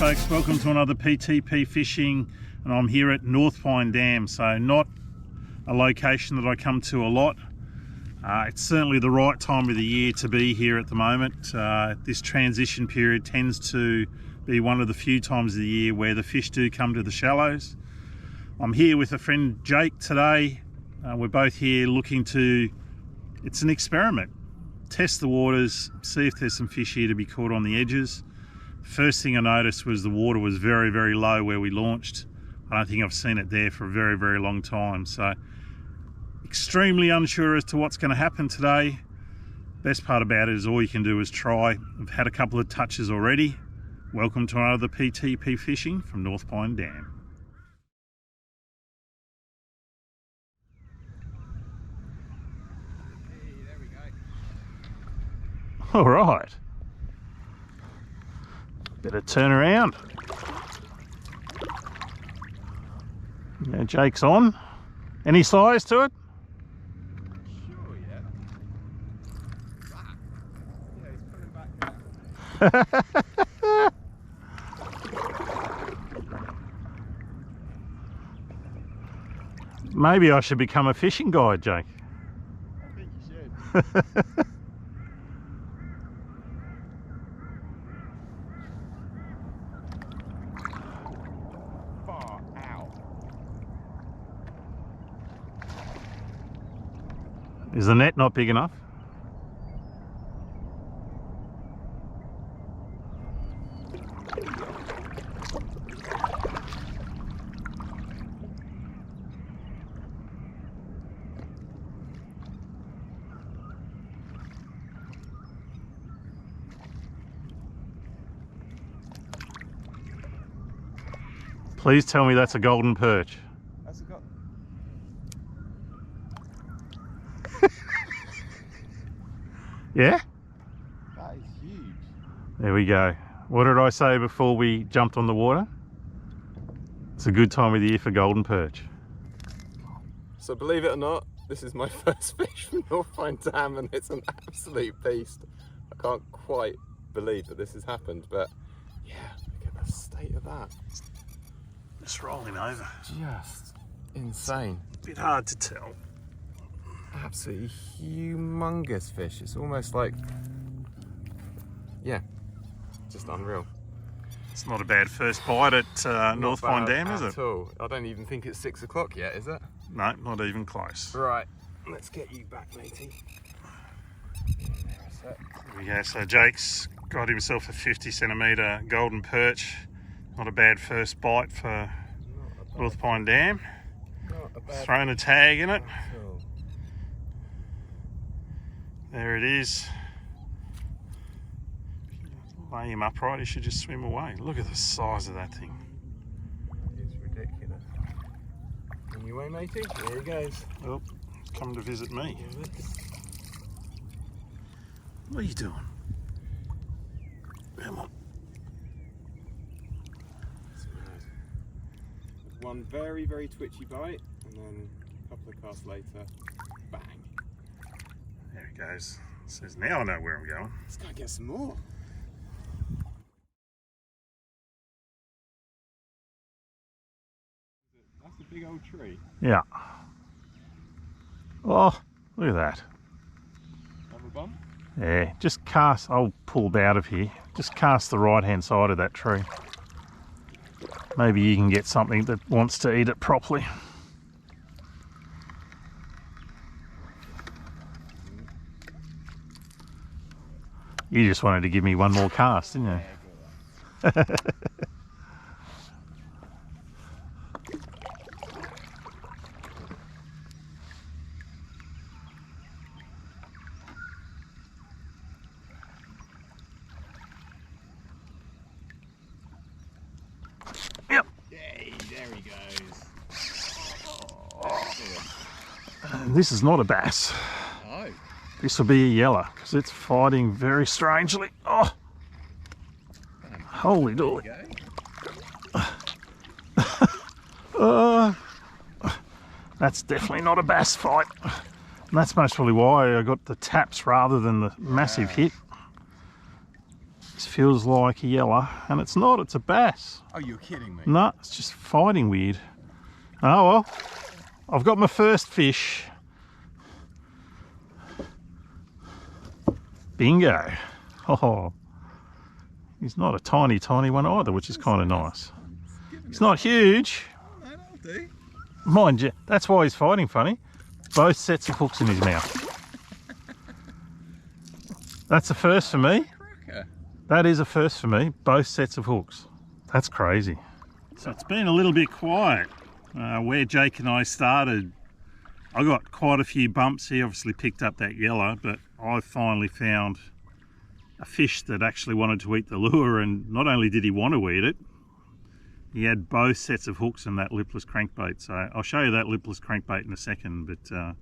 folks, welcome to another PTP Fishing, and I'm here at North Pine Dam, so not a location that I come to a lot. It's certainly the right time of the year to be here at the moment. This transition period tends to be one of the few times of the year where the fish do come to the shallows. I'm here with a friend Jake today. We're both here looking to, it's an experiment, test the waters, see if there's some fish here to be caught on the edges. First thing I noticed was the water was very, very low where we launched. I don't think I've seen it there for a very, very long time. So extremely unsure as to what's going to happen today. Best part about it is all you can do is try. I've had a couple of touches already. Welcome to another PTP Fishing from North Pine Dam. Hey, there we go. All right. Better turn around. Now Jake's on. Any size to it? Sure, yeah. Wow. Yeah, he's pulling back. Maybe I should become a fishing guide, Jake. I think you should. Far out. Is the net not big enough? Please tell me that's a golden perch. That's a got. Yeah? That is huge. There we go. What did I say before we jumped on the water? It's a good time of the year for golden perch. So believe it or not, this is my first fish from North Pine Dam and it's an absolute beast. I can't quite believe that this has happened, but yeah, look at the state of that. Just rolling over. Just insane. Bit hard to tell. Absolutely humongous fish. It's almost like, yeah, just unreal. It's not a bad first bite at North Pine Dam, is it? At all. I don't even think it's 6 o'clock yet, is it? No, not even close. Right, let's get you back, matey. There we go. So Jake's got himself a 50cm golden perch. Not a bad first bite for North Pine Dam. Thrown a tag in it. There it is. Lay him upright, he should just swim away. Look at the size of that thing. It's ridiculous. On your way, matey? There he goes. Oh, come to visit me. What are you doing? Come on. One very, very twitchy bite, and then a couple of casts later, bang. There he goes. Says, now I know where I'm going. Let's go get some more. That's a big old tree. Yeah. Oh, look at that. Have a bump? Yeah, just cast, I'll pull out of here. Just cast the right hand side of that tree. Maybe you can get something that wants to eat it properly. You just wanted to give me one more cast, didn't you? Yep. Yay, there he goes. This is not a bass. Oh. This will be a yeller because it's fighting very strangely. Oh, holy dooly. That's definitely not a bass fight. And that's most probably why I got the taps rather than the massive hit. This feels like a yellow, and it's not, it's a bass. Oh, you're kidding me. No, it's just fighting weird. Oh well, I've got my first fish. Bingo. Oh, he's not a tiny one either, which is kind of nice. It's not huge. No, that'll do. Mind you, that's why he's fighting funny. Both sets of hooks in his mouth. That's a first for me. That is a first for me, both sets of hooks. That's crazy. So it's been a little bit quiet. Where Jake and I started, I got quite a few bumps. He obviously picked up that yellow, but I finally found a fish that actually wanted to eat the lure, and not only did he want to eat it, he had both sets of hooks in that lipless crankbait. So I'll show you that lipless crankbait in a second, but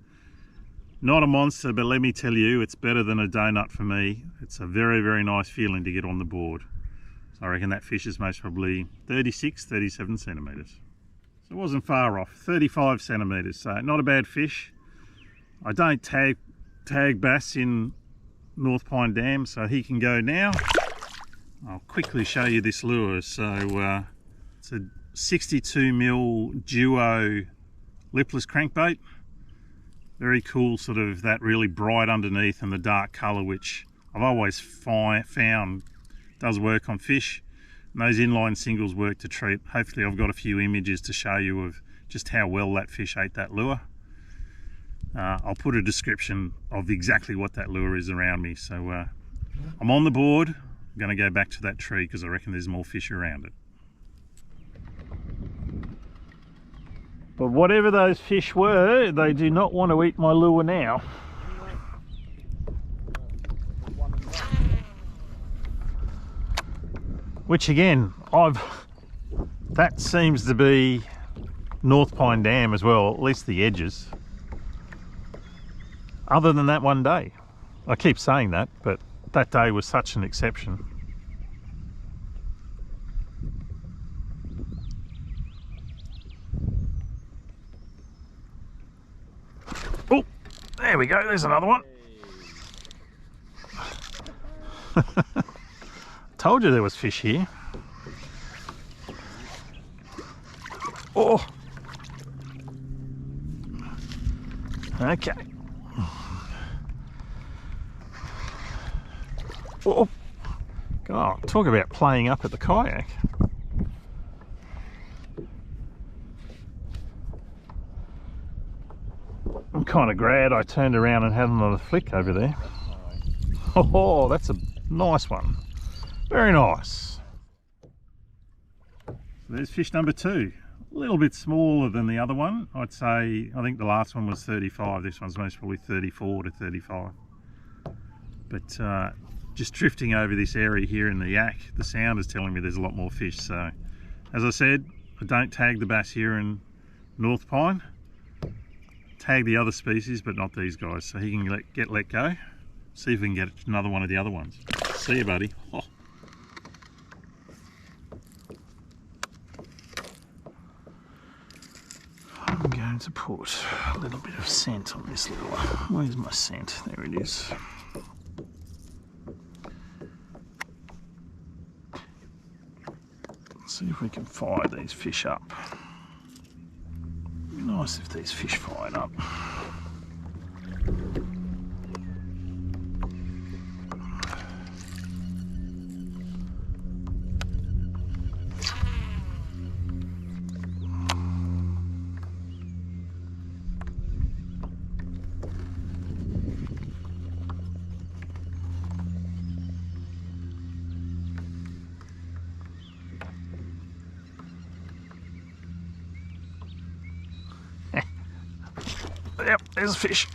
not a monster, but let me tell you, it's better than a donut for me. It's a very, very nice feeling to get on the board. So I reckon that fish is most probably 36, 37 centimetres. So it wasn't far off, 35 centimetres, so not a bad fish. I don't tag bass in North Pine Dam, so he can go now. I'll quickly show you this lure. So it's a 62mm duo lipless crankbait. Very cool, sort of that really bright underneath and the dark colour, which I've always found does work on fish. And those inline singles work to treat. Hopefully I've got a few images to show you of just how well that fish ate that lure. I'll put a description of exactly what that lure is around me. So I'm on the board. I'm going to go back to that tree because I reckon there's more fish around it. But whatever those fish were, they do not want to eat my lure now. Which again, that seems to be North Pine Dam as well, at least the edges. Other than that one day. I keep saying that, but that day was such an exception. Oh, there we go, there's another one. Told you there was fish here. Oh, okay. Oh, God, talk about playing up at the kayak. I'm kind of glad I turned around and had another flick over there. Oh, that's a nice one. Very nice. So there's fish number 2. A little bit smaller than the other one. I'd say, I think the last one was 35. This one's most probably 34 to 35. But just drifting over this area here in the yak, the sound is telling me there's a lot more fish. So, as I said, I don't tag the bass here in North Pine. Tag the other species, but not these guys. So he can get let go. See if we can get another one of the other ones. See you, buddy. Oh. I'm going to put a little bit of scent on this little one. Where's my scent? There it is. Let's see if we can fire these fish up. It'd be nice if these fish fired up. Yep, there's a fish.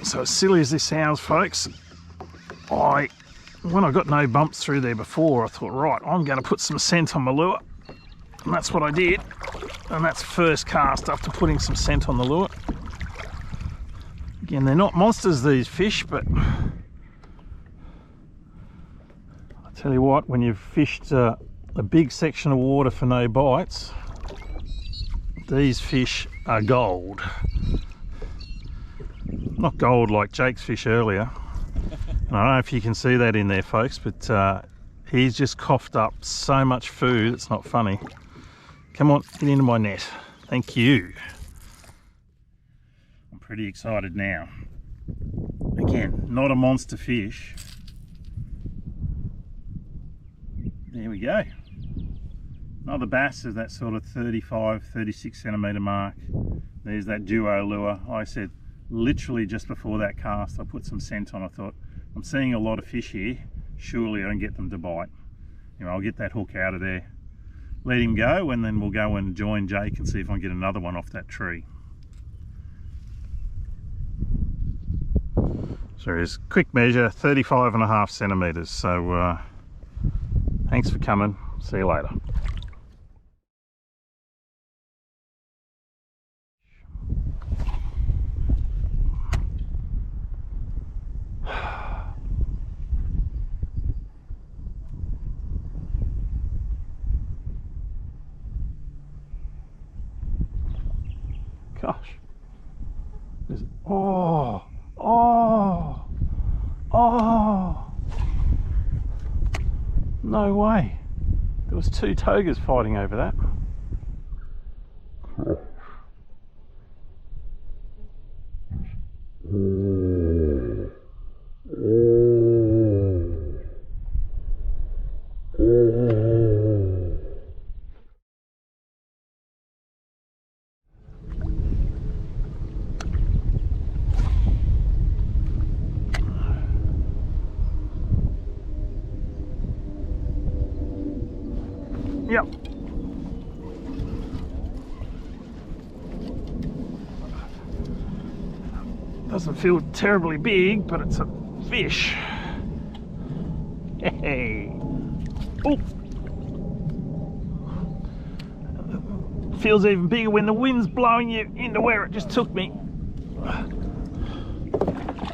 So as silly as this sounds, folks, when I got no bumps through there before, I thought, right, I'm going to put some scent on my lure. And that's what I did. And that's first cast after putting some scent on the lure. Again, they're not monsters, these fish, but I tell you what, when you've fished a big section of water for no bites, these fish are gold. Not gold like Jake's fish earlier, I don't know if you can see that in there, folks, but he's just coughed up so much food, it's not funny. Come on, get into my net. Thank you. I'm pretty excited now. Again, not a monster fish. There we go. Another bass of that sort of 35, 36 centimetre mark. There's that duo lure. Like I said, literally just before that cast, I put some scent on. I thought, I'm seeing a lot of fish here. Surely I can get them to bite. You know, I'll get that hook out of there, let him go, and then we'll go and join Jake and see if I can get another one off that tree. So here's quick measure, 35.5 centimetres. So thanks for coming. See you later. Gosh. Oh. No way. There was two togas fighting over that. Yep. Doesn't feel terribly big, but it's a fish. Hey. Oh. Feels even bigger when the wind's blowing you into where it just took me.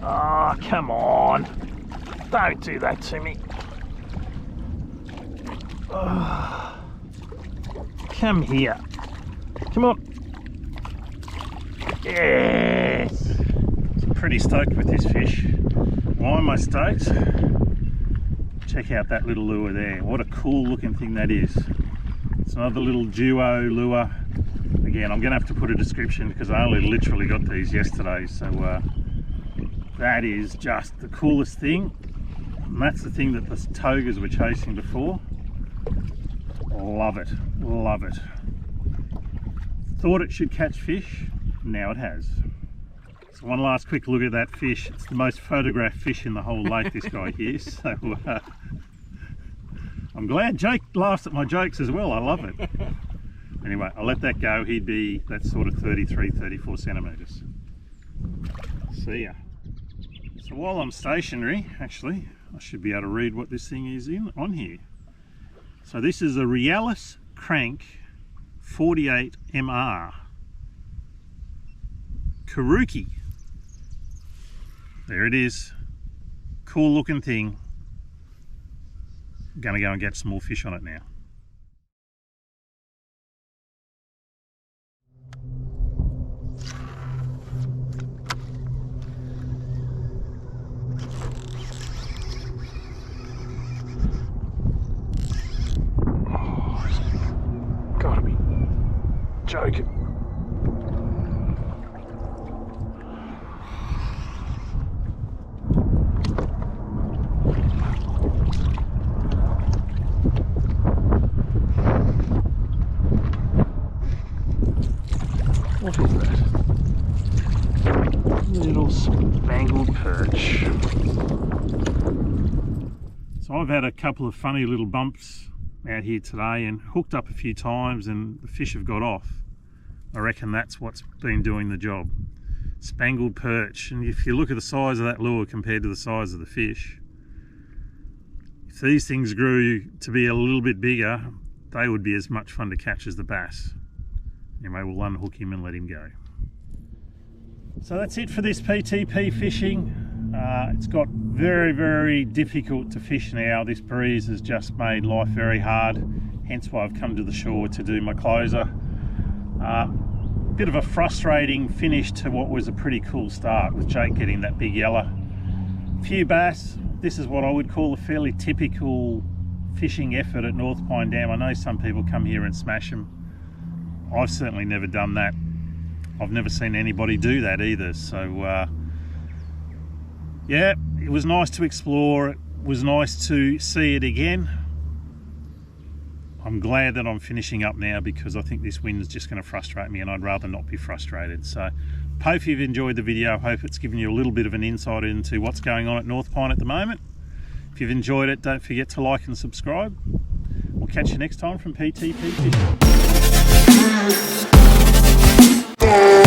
Oh, come on. Don't do that to me. Come here. Come on. Yes. I'm pretty stoked with this fish. Why am I stoked? Check out that little lure there. What a cool looking thing that is. It's another little duo lure. Again, I'm going to have to put a description because I only literally got these yesterday. So that is just the coolest thing. And that's the thing that the togas were chasing before. Love it, love it. Thought it should catch fish, now it has. So one last quick look at that fish. It's the most photographed fish in the whole lake, this guy here. So I'm glad Jake laughs at my jokes as well, I love it. Anyway, I'll let that go. He'd be that sort of 33, 34 centimetres. See ya. So while I'm stationary, actually, I should be able to read what this thing is on here. So this is a Realis Crank 48 MR Karuki. There it is. Cool looking thing. I'm gonna go and get some more fish on it now. Gotta be joking. What is that? Little spangled perch. So I've had a couple of funny little bumps out here today and hooked up a few times and the fish have got off. I reckon that's what's been doing the job. Spangled perch, and if you look at the size of that lure compared to the size of the fish, if these things grew to be a little bit bigger, they would be as much fun to catch as the bass. Anyway, we'll unhook him and let him go. So that's it for this PTP fishing. It's got very, very difficult to fish now. This breeze has just made life very hard, hence why I've come to the shore to do my closer. Bit of a frustrating finish to what was a pretty cool start with Jake getting that big yellow. Few bass, this is what I would call a fairly typical fishing effort at North Pine Dam. I know some people come here and smash them. I've certainly never done that. I've never seen anybody do that either. So yeah, it was nice to explore. It was nice to see it again. I'm glad that I'm finishing up now because I think this wind is just going to frustrate me and I'd rather not be frustrated. So hope you've enjoyed the video. I hope it's given you a little bit of an insight into what's going on at North Pine at the moment. If you've enjoyed it, don't forget to like and subscribe. We'll catch you next time from PTP Fishing.